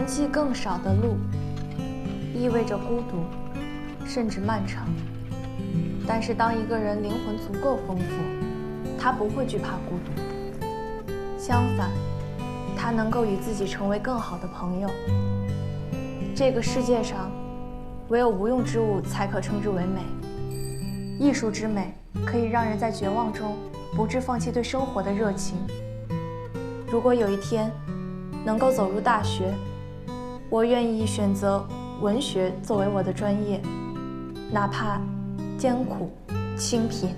痕迹更少的路，意味着孤独，甚至漫长。但是当一个人灵魂足够丰富，他不会惧怕孤独，相反，他能够与自己成为更好的朋友。这个世界上，唯有无用之物才可称之为美。艺术之美可以让人在绝望中不致放弃对生活的热情。如果有一天能够走入大学，我愿意选择文学作为我的专业，哪怕艰苦清贫。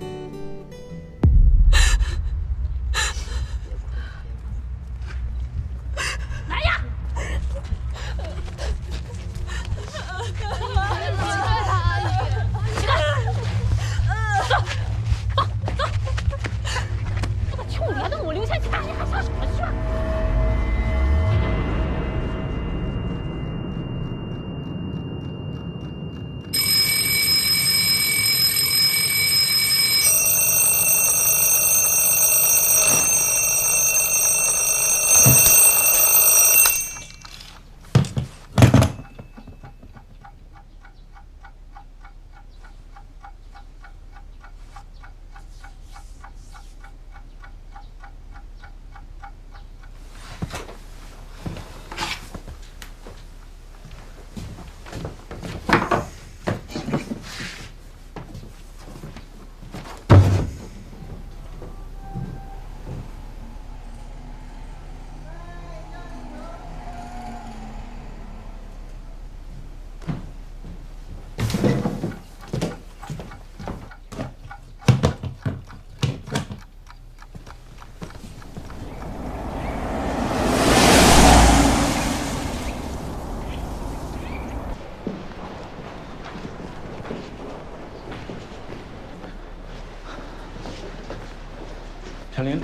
陈琳，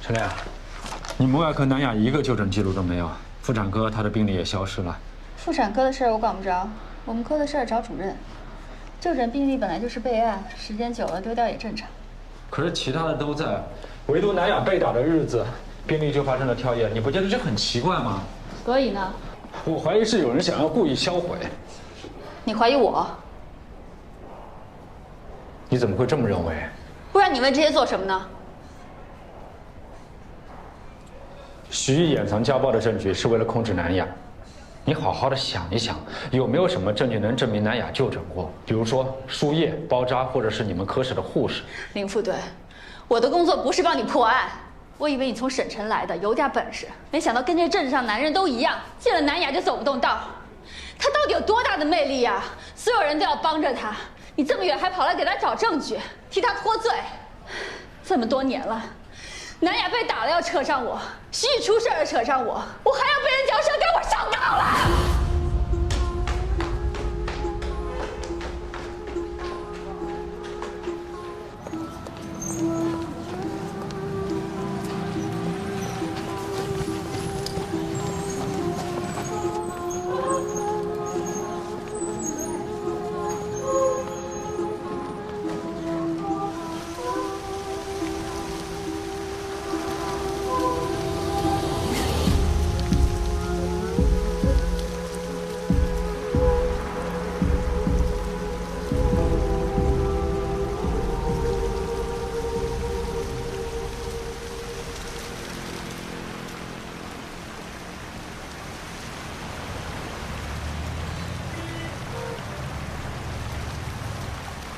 陈琳，你们外科南亚一个就诊记录都没有，妇产科他的病历也消失了。妇产科的事儿我管不着，我们科的事儿找主任。就诊病历本来就是备案，时间久了丢掉也正常。可是其他的都在，唯独南亚被打的日子，病历就发生了跳页，你不觉得这很奇怪吗？所以呢？我怀疑是有人想要故意销毁。你怀疑我？你怎么会这么认为？不然你问这些做什么呢？徐艺掩藏家暴的证据是为了控制南亚。你好好的想一想，有没有什么证据能证明南亚就诊过？比如说输液、包扎，或者是你们科室的护士。林副队，我的工作不是帮你破案。我以为你从省城来的，有点本事，没想到跟这镇上男人都一样，进了南亚就走不动道。他到底有多大的魅力呀？所有人都要帮着他。你这么远还跑来给他找证据，替他脱罪，这么多年了，南亚被打了要扯上我，徐艺出事了扯上我，我还要被人嚼舌根，我上当了。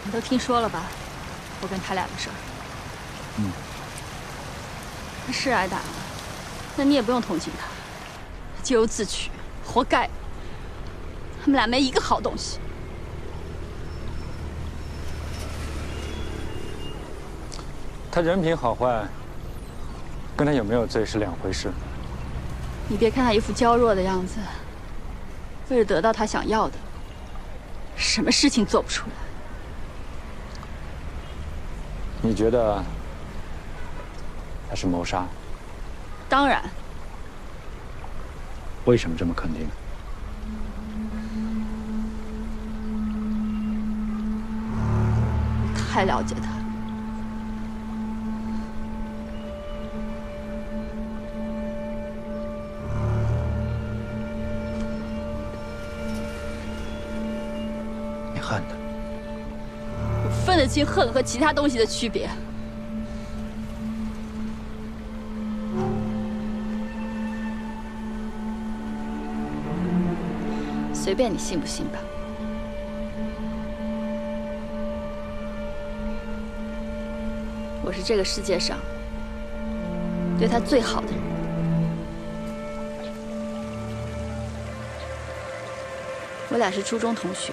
你都听说了吧？我跟他俩的事儿。他是挨打了，那你也不用同情他，咎由自取，活该。他们俩没一个好东西。他人品好坏，跟他有没有罪是两回事。你别看他一副娇弱的样子，为了得到他想要的，什么事情做不出来。你觉得他是谋杀？当然。为什么这么肯定？太了解他。恨的。我分得清恨和其他东西的区别。随便你信不信吧。我是这个世界上对他最好的人。我俩是初中同学，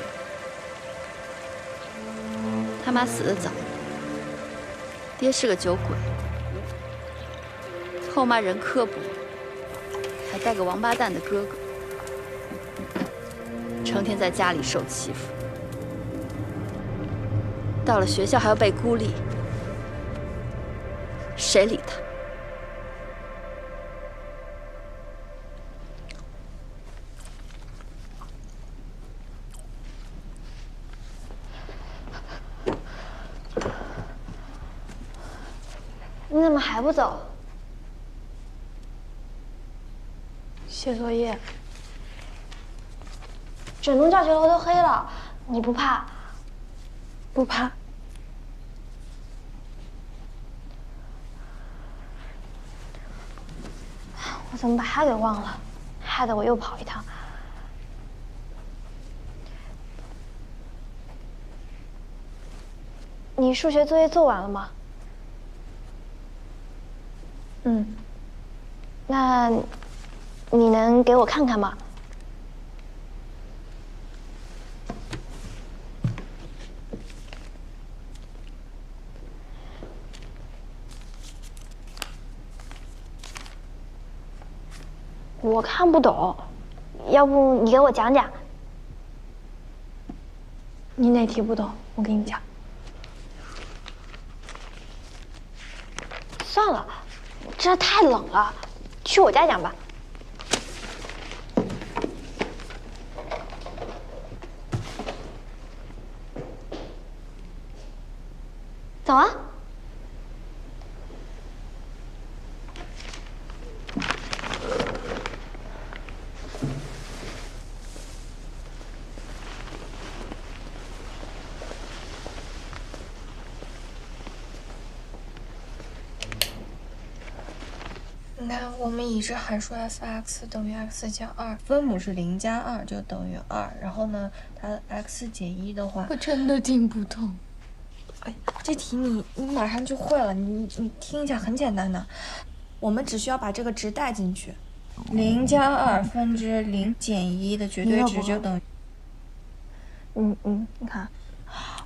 他妈死得早，爹是个酒鬼，后妈人刻薄，还带个王八蛋的哥哥，成天在家里受欺负，到了学校还要被孤立，谁理他？你怎么还不走？写作业。整栋教学楼都黑了，你不怕？不怕。我怎么把它给忘了？害得我又跑一趟。你数学作业做完了吗？那你能给我看看吗？我看不懂，要不你给我讲讲？你哪题不懂，我给你讲。算了，这太冷了，去我家讲吧。走啊！你看，我们已知函数 f(x) 等于 x 加2，分母是0加2，就等于2。然后呢，它 x 减1的话，我真的听不懂。哎，这题你马上就会了，你听一下，很简单的。我们只需要把这个值带进去，0加2分之0减1的绝对值就等于。你看，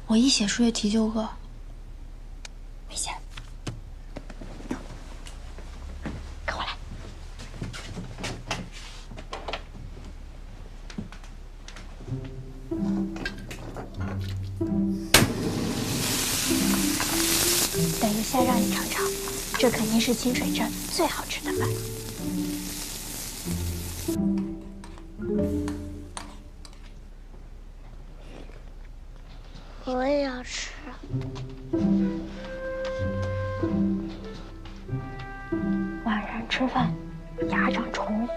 我一写数学题就饿。危险。等一下，让你尝尝，这肯定是清水镇最好吃的饭。我也要吃。晚上吃饭，牙长虫。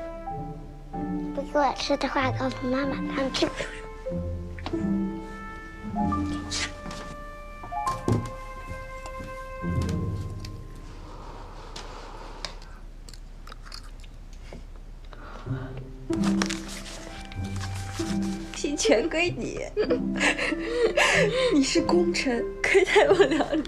不给我吃的话，告诉妈妈，他们吃不出。批全归你，你是功臣，亏待不了你。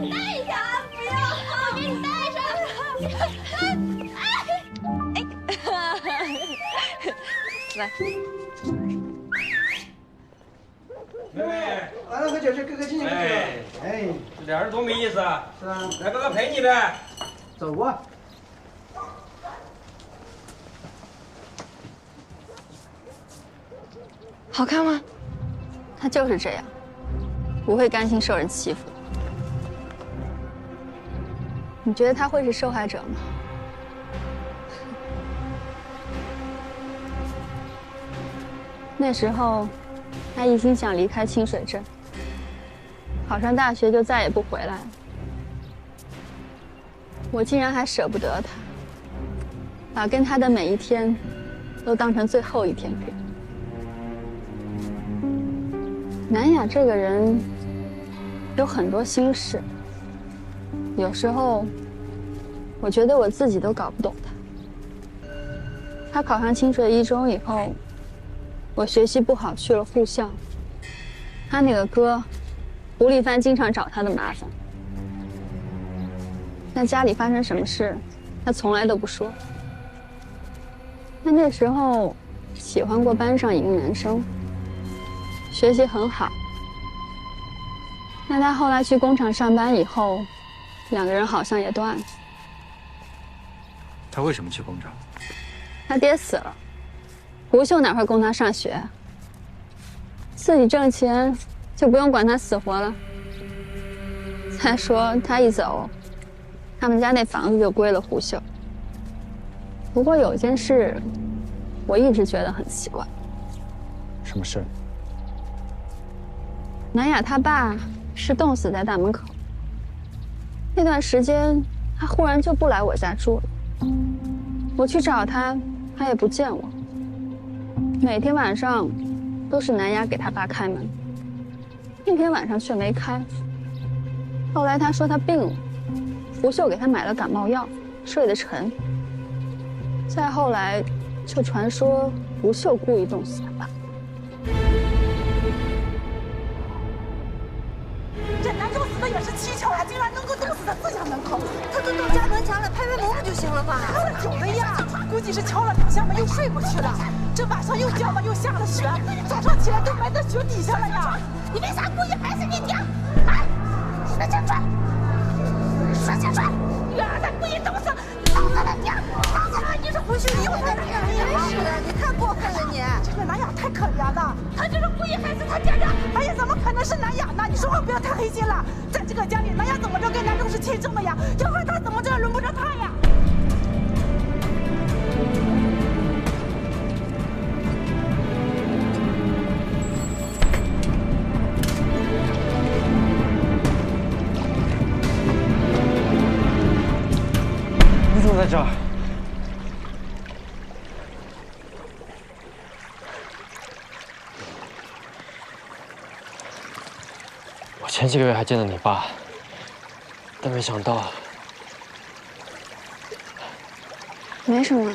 你带一下啊！不要，我给你带上。来。妹妹，完了，喝酒去，哥哥进去喝酒。哎，这俩人多没意思啊！是啊，来，哥哥陪你呗。走吧。好看吗？他就是这样，不会甘心受人欺负。你觉得他会是受害者吗？那时候，他一心想离开清水镇，考上大学就再也不回来了。我竟然还舍不得他，把跟他的每一天都当成最后一天过。南雅这个人有很多心事，有时候我觉得我自己都搞不懂他。他考上清水一中以后，我学习不好去了护校，他那个哥胡立帆经常找他的麻烦。但家里发生什么事，他从来都不说。他那时候喜欢过班上一个男生，学习很好。那他后来去工厂上班以后，两个人好像也断了。他为什么去工厂？他爹死了，胡秀哪会供他上学？自己挣钱就不用管他死活了。再说他一走，他们家那房子就归了胡秀。不过有件事，我一直觉得很奇怪。什么事？南雅他爸是冻死在大门口。那段时间，他忽然就不来我家住了。我去找他，他也不见我。每天晚上都是南雅给他爸开门，那天晚上却没开。后来他说他病了，胡秀给他买了感冒药，睡得沉。再后来，就传说胡秀故意冻死他爸。这男主死的也是蹊跷啊，竟然能够冻死在自家门口。他都到家门前了，拍拍门不就行了吗？喝了酒了呀，估计是敲了两下嘛，又睡过去了。这晚上又叫嘛，又下了雪，早上起来都埋在雪底下了呀。你为啥故意害死你娘？啊！说清楚！说清楚！女儿他故意冻死了娘，冻死了！你是胡秀，你又在哪干什么？是的，你太过分了你！这个南雅太可怜了，他就是故意害死他爹的。哎呀，怎么可能是南雅呢？你说话不要太黑心了。在这个家里，南雅怎么着跟南中是亲生的呀？要不然他怎么着轮不着他呀？你怎么在这儿？我前几个月还见到你爸，但没想到。没什么，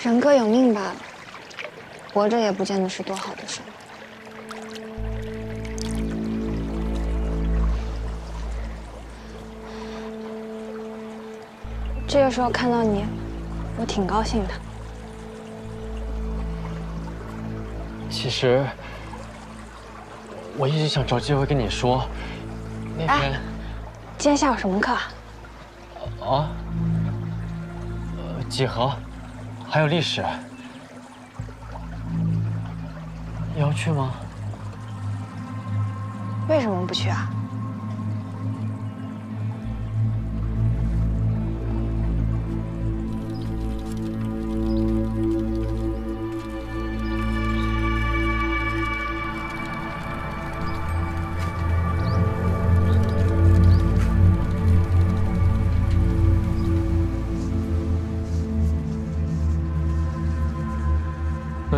人各有命罢了。活着也不见得是多好的事。这个时候看到你，我挺高兴的。其实，我一直想找机会跟你说，那天。今天下午什么课啊？啊？几何，还有历史。你要去吗？为什么不去啊？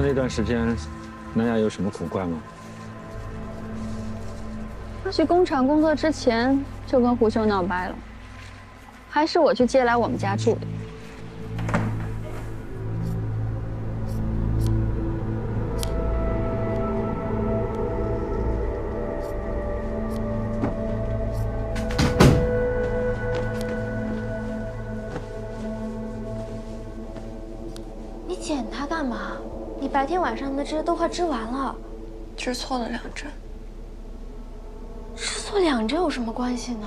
那段时间，南雅有什么古怪吗？他去工厂工作之前就跟胡秀闹掰了，还是我去接来我们家住的。你捡它干嘛？你白天晚上的汁都快吃完了，吃错了2针。吃错2针有什么关系呢？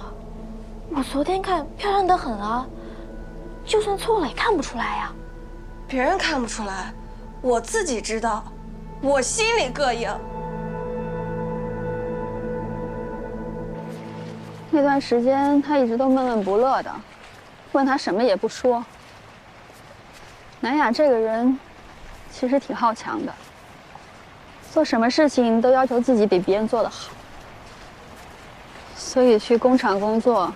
我昨天看漂亮得很啊，就算错了也看不出来呀。别人看不出来，我自己知道，我心里膈应。那段时间他一直都闷闷不乐的，问他什么也不说。南雅这个人其实挺好强的，做什么事情都要求自己比别人做得好，所以去工厂工作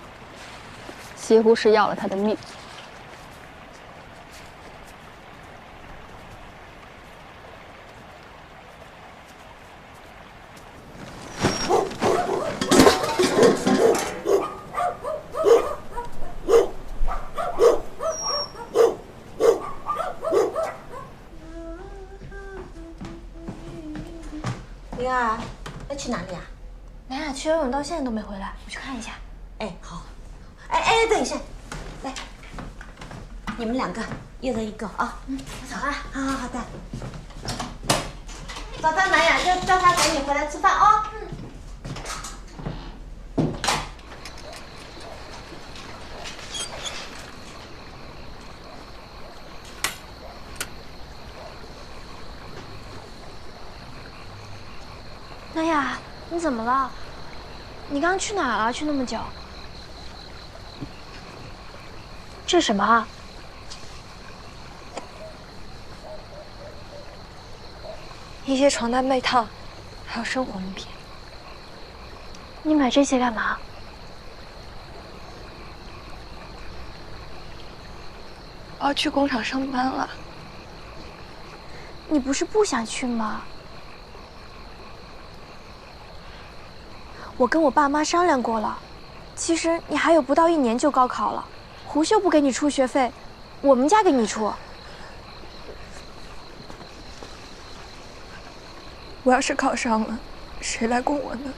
几乎是要了他的命。灵儿，要去哪里啊？南雅去游泳到现在都没回来，我去看一下。哎，好。哎，等一下，来，你们2个一人1个啊。走啊。好的。找到南雅就叫他赶紧回来吃饭啊。南雅，你怎么了？你刚刚去哪了？去那么久？这是什么啊？一些床单被套，还有生活用品。你买这些干嘛？我要去工厂上班了。你不是不想去吗？我跟我爸妈商量过了，其实你还有不到1年就高考了，胡秀不给你出学费，我们家给你出。我要是考上了，谁来供我呢？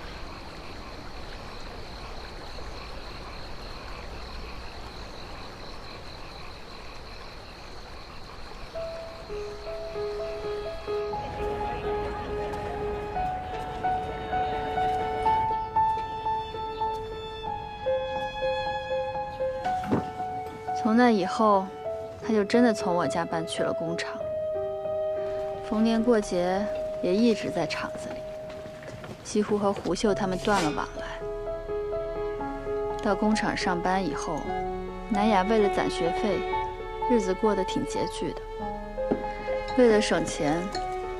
从那以后，他就真的从我家搬去了工厂。逢年过节也一直在厂子里，几乎和胡秀他们断了往来。到工厂上班以后，南雅为了攒学费，日子过得挺拮据的。为了省钱，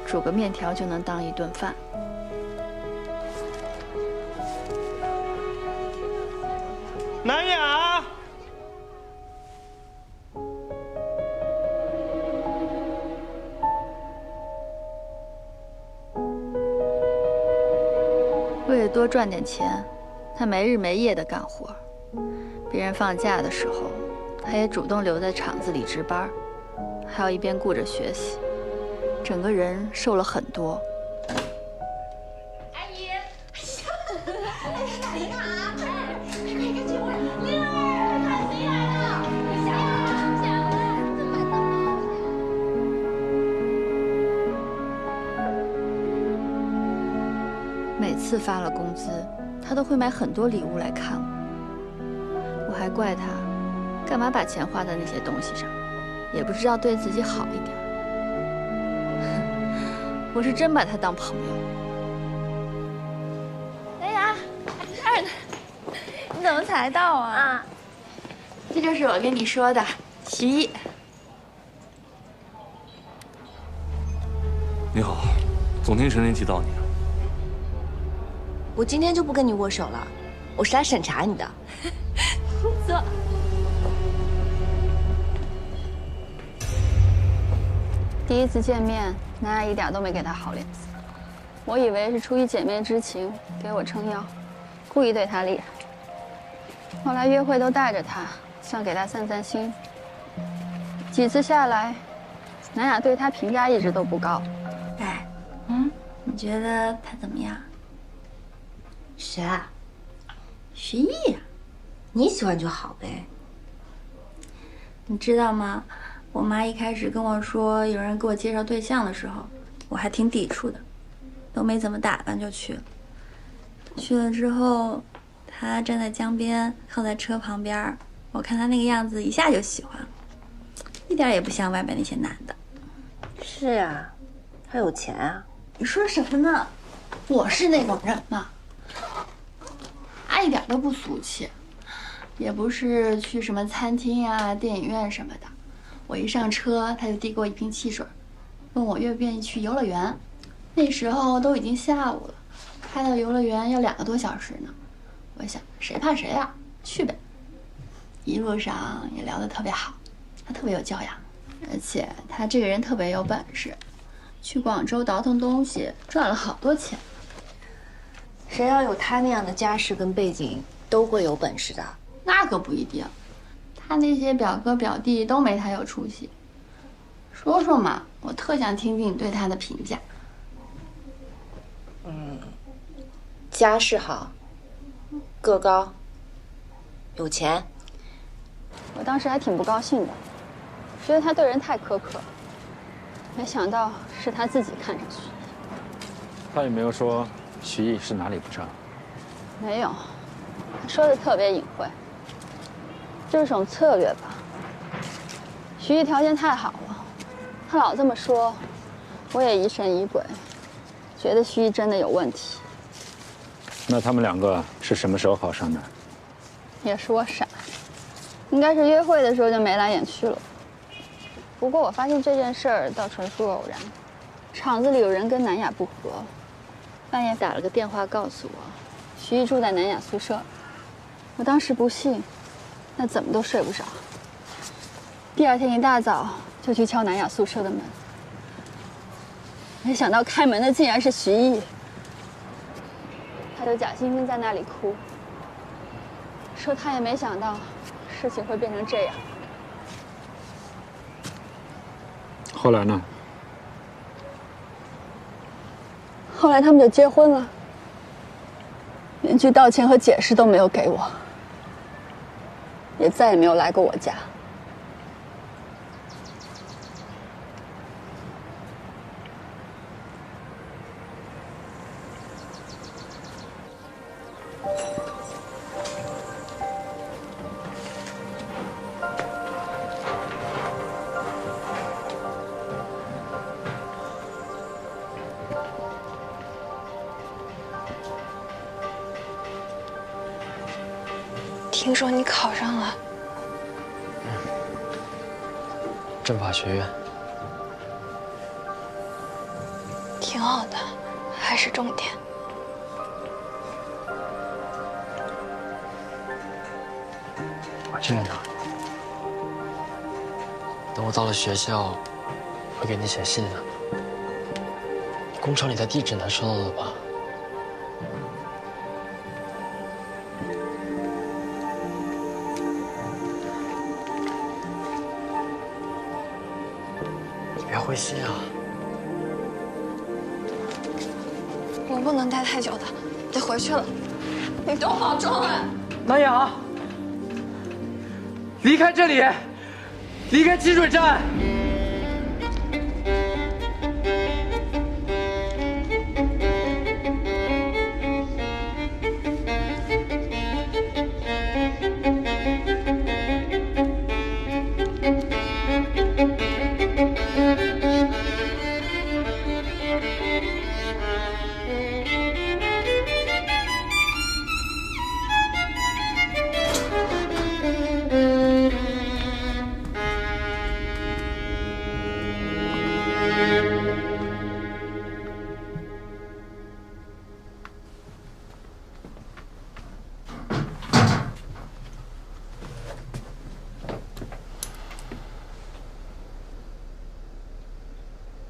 煮个面条就能当1顿饭。南雅。为了多赚点钱，他没日没夜的干活。别人放假的时候，他也主动留在厂子里值班，还要一边顾着学习，整个人瘦了很多。阿姨，哎呀，快进屋，灵儿，看谁来了？你想啊，怎么这么？每次发了工资，他都会买很多礼物来看我。我还怪他，干嘛把钱花在那些东西上，也不知道对自己好一点。我是真把他当朋友。南雅，二呢？你怎么才到啊？这就是我跟你说的徐艺。你好，总听陈林提到你。我今天就不跟你握手了，我是来审查你的。坐。第一次见面，南雅一点都没给他好脸色。我以为是出于姐妹之情，给我撑腰，故意对他厉害。后来约会都带着他，想给他散散心。几次下来，南雅对他评价一直都不高。哎，你觉得他怎么样？谁啊？徐艺呀，你喜欢就好呗。你知道吗？我妈一开始跟我说有人给我介绍对象的时候，我还挺抵触的，都没怎么打扮就去了。去了之后，他站在江边，靠在车旁边，我看他那个样子，一下就喜欢了，一点也不像外面那些男的。是啊，他有钱啊。你说什么呢？我是那种人吗？他一点都不俗气，也不是去什么餐厅啊、电影院什么的。我一上车，他就递给我一瓶汽水，问我愿不愿意去游乐园。那时候都已经下午了，开到游乐园要2个多小时呢。我想谁怕谁啊，去呗。一路上也聊得特别好，他特别有教养，而且他这个人特别有本事，去广州倒腾东西赚了好多钱。谁要有他那样的家世跟背景，都会有本事的。那可不一定，他那些表哥表弟都没他有出息。说说嘛，我特想听听你对他的评价。家世好，个高，有钱。我当时还挺不高兴的，觉得他对人太苛刻，没想到是他自己看上徐艺。他有没有说徐艺是哪里不正？没有，他说的特别隐晦，这是种策略吧。徐艺条件太好了，他老这么说，我也疑神疑鬼，觉得徐艺真的有问题。那他们2个是什么时候好上的？也是我傻，应该是约会的时候就眉来眼去了。不过我发现这件事儿倒纯属偶然，厂子里有人跟南雅不和，半夜打了个电话告诉我，徐艺住在南雅宿舍。我当时不信，那怎么都睡不着。第2天一大早就去敲南雅宿舍的门，没想到开门的竟然是徐艺。他就假惺惺在那里哭，说他也没想到事情会变成这样。后来呢？后来他们就结婚了，连句道歉和解释都没有给我，也再也没有来过我家。听说你考上了，政法学院，挺好的，还是重点。我这个呢，等我到了学校，会给你写信的。工厂里的地址能收到的吧？别灰心啊！我不能待太久的，得回去了。你多保重啊！南雅，离开这里，离开积水站。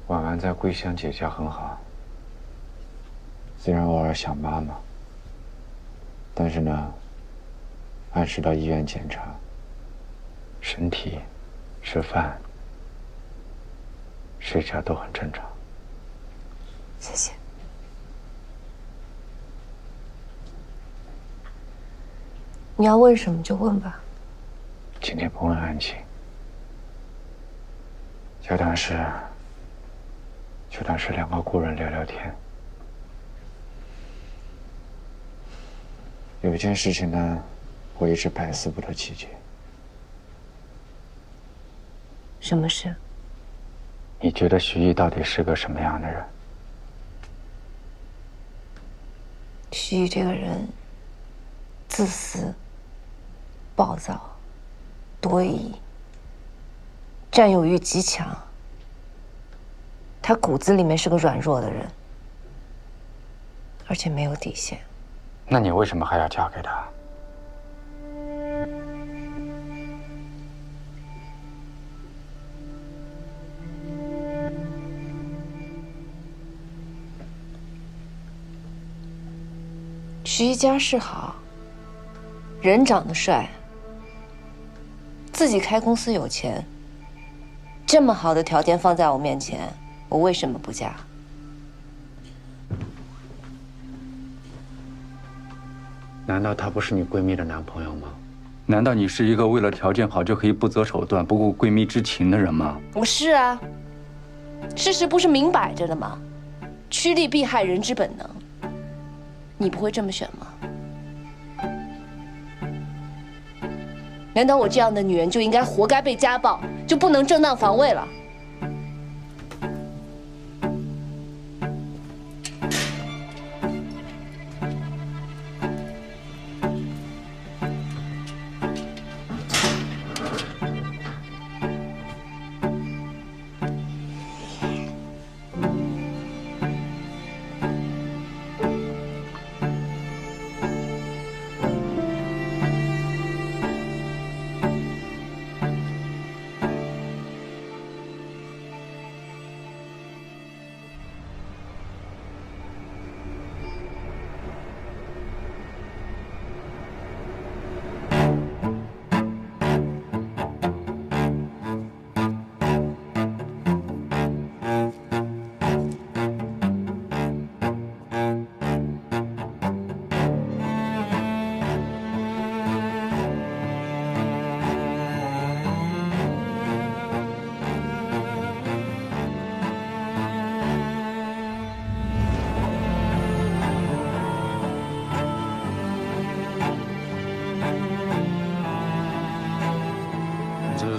婉婉在桂香姐家很好，虽然偶尔想妈妈，但是呢，按时到医院检查，身体、吃饭、睡觉都很正常。谢谢。你要问什么就问吧。今天不问案情，就当是2个故人聊聊天。有一件事情呢，我一直百思不得其解。什么事？你觉得徐艺到底是个什么样的人？徐艺这个人，自私、暴躁、多疑、占有欲极强。他骨子里面是个软弱的人，而且没有底线。那你为什么还要嫁给他？徐一家世好，人长得帅，自己开公司有钱，这么好的条件放在我面前，我为什么不嫁？难道他不是你闺蜜的男朋友吗？难道你是一个为了条件好就可以不择手段、不顾闺蜜之情的人吗？我是啊，事实不是明摆着的吗？趋利避害，人之本能。你不会这么选吗？难道我这样的女人就应该活该被家暴，就不能正当防卫了？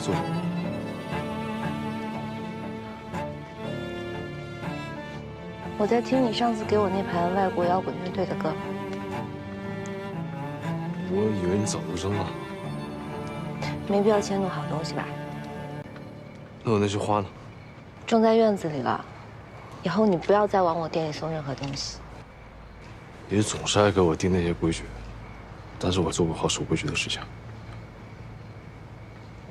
坐。我在听你上次给我那盘外国摇滚乐队的歌。我以为你早就扔了。没必要迁怒好东西吧？那我那句花呢？种在院子里了。以后你不要再往我店里送任何东西。你总是爱给我定那些规矩，但是我做不好守规矩的事情。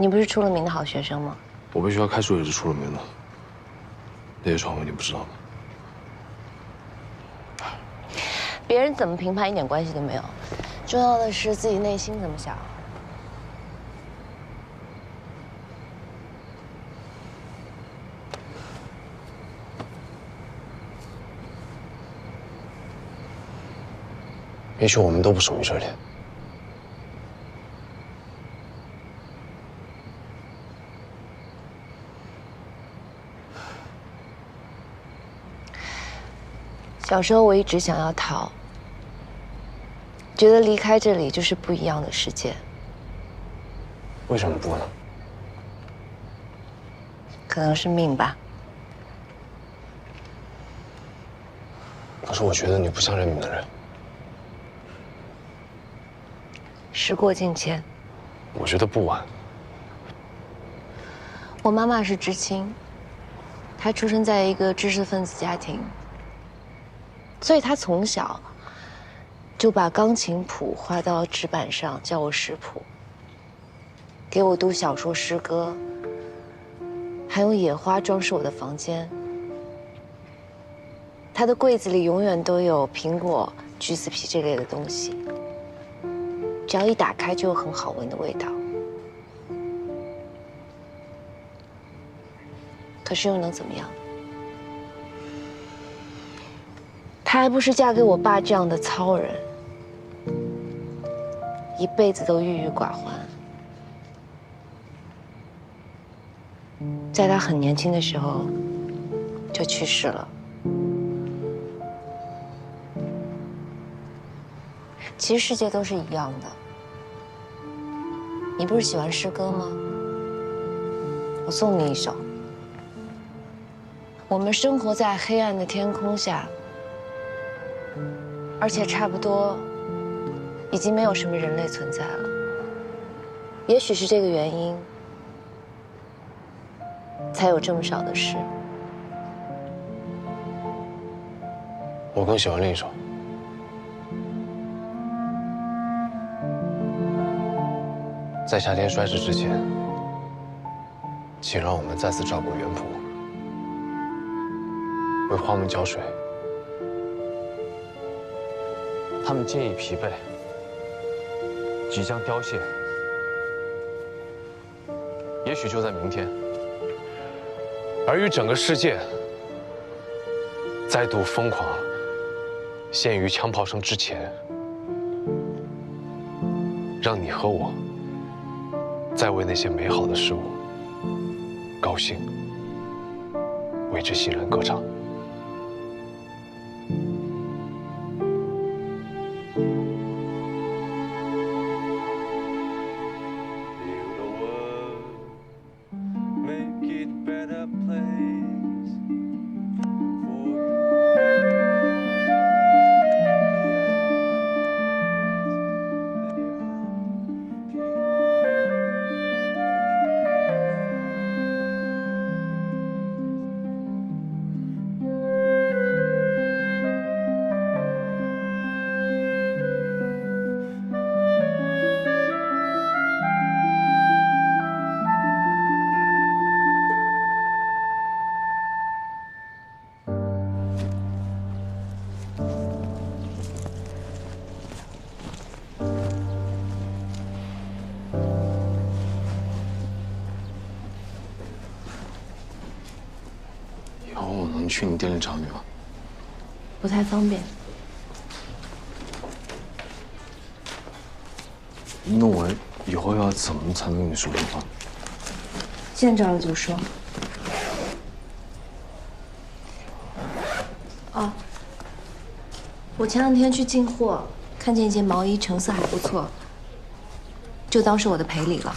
你不是出了名的好学生吗？我被学校开除也是出了名的。那些传闻你不知道吗？别人怎么评判一点关系都没有，重要的是自己内心怎么想。也许我们都不属于这里。小时候我一直想要逃，觉得离开这里就是不一样的世界。为什么不呢？可能是命吧。可是我觉得你不像认命的人。时过境迁，我觉得不晚。我妈妈是知青，她出生在一个知识分子家庭，所以她从小就把钢琴谱画到纸板上，叫我识谱，给我读小说、诗歌，还用野花装饰我的房间。她的柜子里永远都有苹果、橘子皮这类的东西。只要一打开就有很好闻的味道，可是又能怎么样？她还不是嫁给我爸这样的糙人，一辈子都郁郁寡欢。在她很年轻的时候就去世了。其实世界都是一样的。你不是喜欢诗歌吗？我送你一首。我们生活在黑暗的天空下，而且差不多已经没有什么人类存在了。也许是这个原因，才有这么少的诗。我更喜欢另一首。在夏天衰逝之前，请让我们再次照顾园圃，为花木浇水。它们渐已疲惫，即将凋谢。也许就在明天，而与整个世界再度疯狂陷于枪炮声之前，让你和我再为那些美好的事物高兴，为之欣然歌唱。去你店里找你吗？不太方便。那我以后要怎么才能跟你说说话？见着了就说。哦，我前2天去进货，看见一件毛衣，成色还不错，就当是我的赔礼了。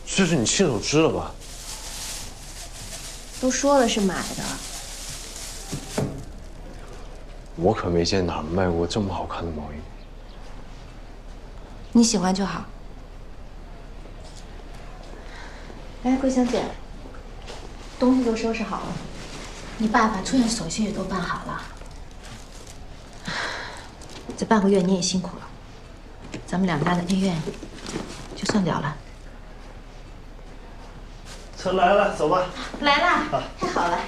这是你亲手织的吧？都说了是买的。我可没见哪儿卖过这么好看的毛衣。你喜欢就好。哎，桂香姐，东西都收拾好了。你爸把出院手续也都办好了。这半个月你也辛苦了，咱们两家的恩怨就算了了。车来了，走吧。来了，太好了。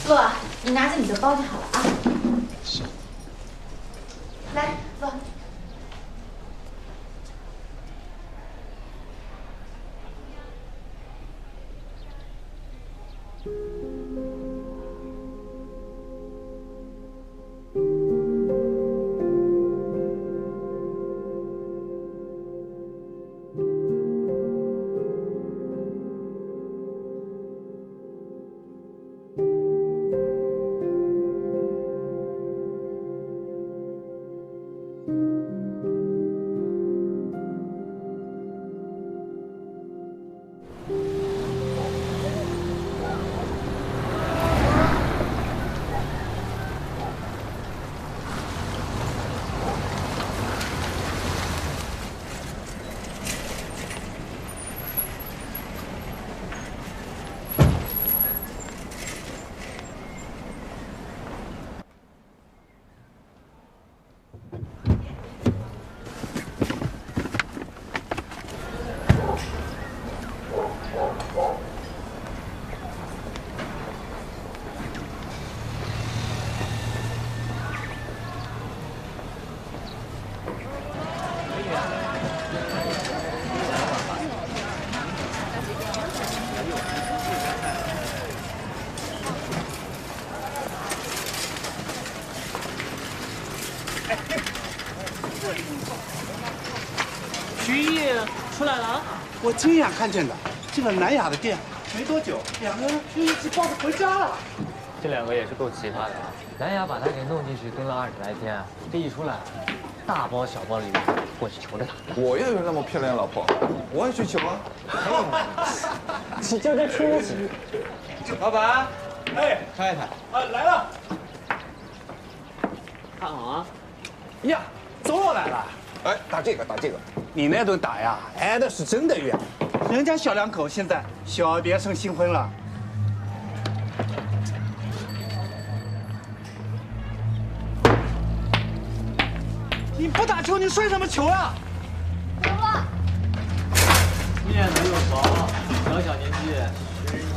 洛，你拿着你的包就好了啊。是。来，洛。徐艺出来了，我亲眼看见的。进了南雅的店没多久，两个人就一起抱着回家了。这两个也是够奇葩的啊！南雅把他给弄进去蹲了20来天，这一出来，大包小包礼物过去求着他。我也有那么漂亮的老婆，我也去求啊。你就这出息！老板，哎，太太，来了。看好啊！呀，周老来了。哎，打这个，打这个。你那顿打呀，挨的是真的冤。人家小两口现在小别胜新婚了。你不打球，你摔什么球啊？走了。面子又薄，小年纪学人一球。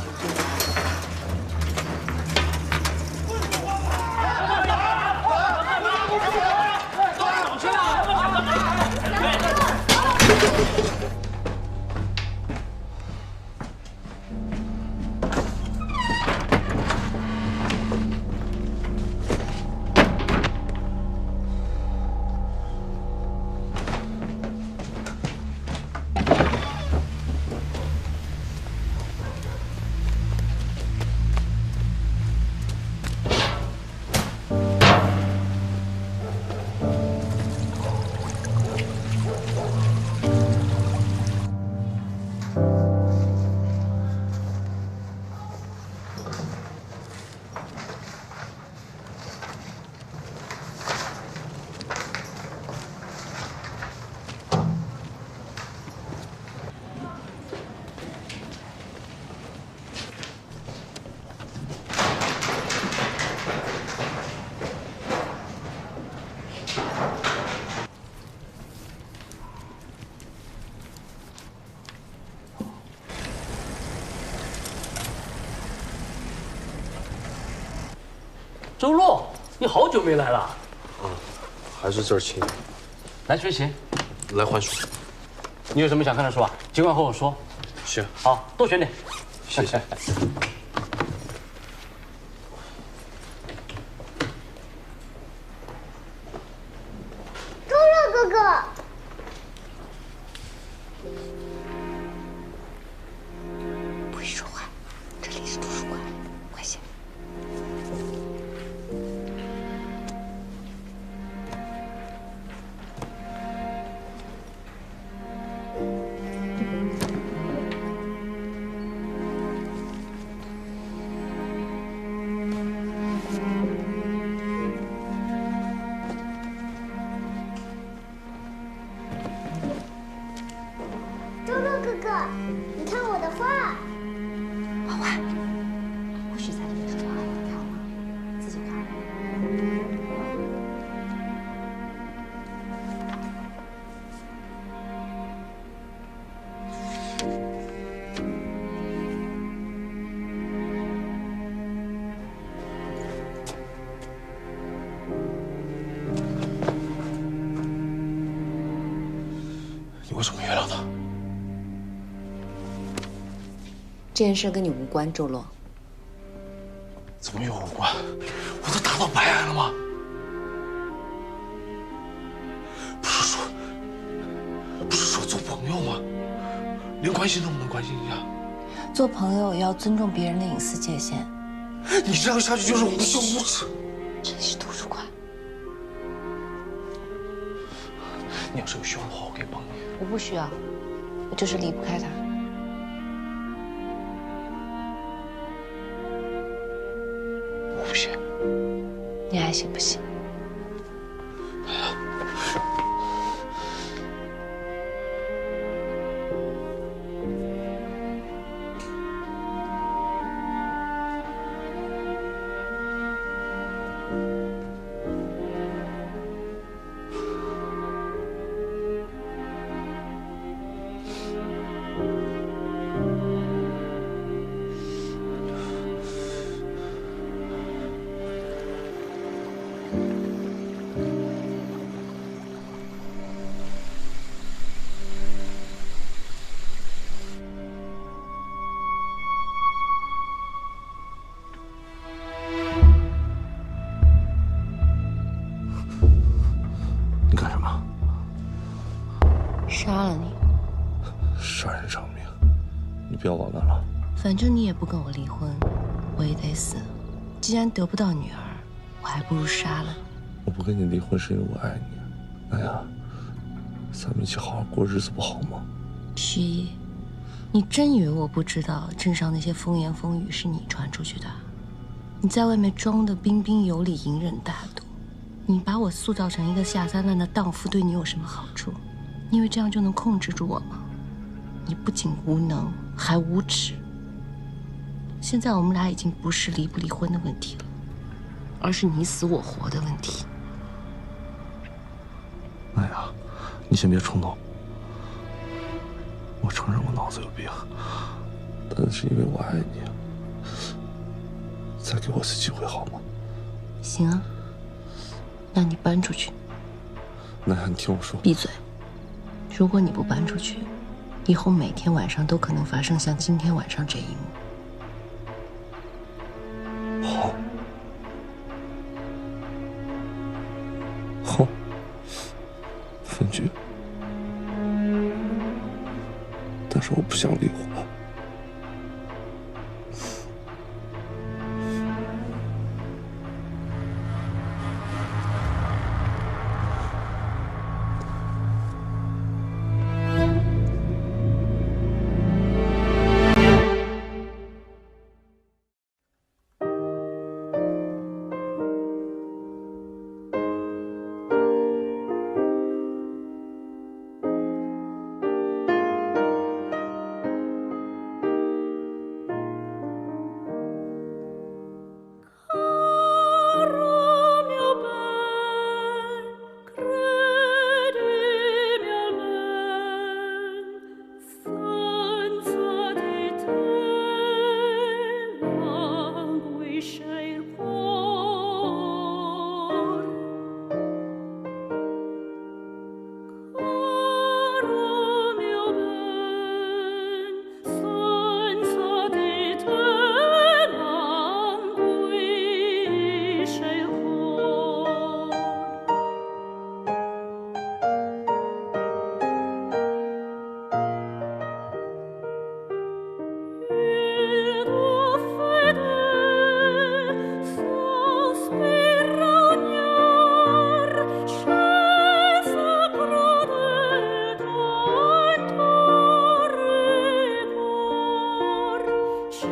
周洛，你好久没来了。啊，还是这儿亲。来学习，来还书。你有什么想看的书啊？尽管和我说。行。好，多选点。谢谢。周洛哥哥。 不许说话，这里是图书馆，快些。周洛哥哥，你看我的画。 娃娃，不许在这里说话，看好吗？自己画。你为什么原谅他？ 这件事跟你无关，周洛。怎么又无关？我都达到白癌了吗？不是说做朋友吗？连关心都不能关心一下？做朋友要尊重别人的隐私界限。你这样下去就是无休无止。这里是图书馆。你要是有需要的话，我可以帮你。我不需要，我就是离不开他。 我不信，你爱信不信？你干什么？杀了你！杀人偿命，你不要玩完了。反正你也不跟我离婚，我也得死。既然得不到女儿，我还不如杀了你。我不跟你离婚是因为我爱你。哎呀，咱们一起好好过日子不好吗？徐一，你真以为我不知道镇上那些风言风语是你传出去的？你在外面装的彬彬有礼、隐忍大度，你把我塑造成一个下三滥的荡妇，对你有什么好处？你以为这样就能控制住我吗？你不仅无能，还无耻。现在我们俩已经不是离不离婚的问题了，而是你死我活的问题。那呀，你先别冲动。我承认我脑子有病，但是因为我爱你，再给我次机会好吗？行啊，那你搬出去。那呀，你听我说。闭嘴！如果你不搬出去，以后每天晚上都可能发生像今天晚上这一幕。好。好。分居。但是我不想离婚。是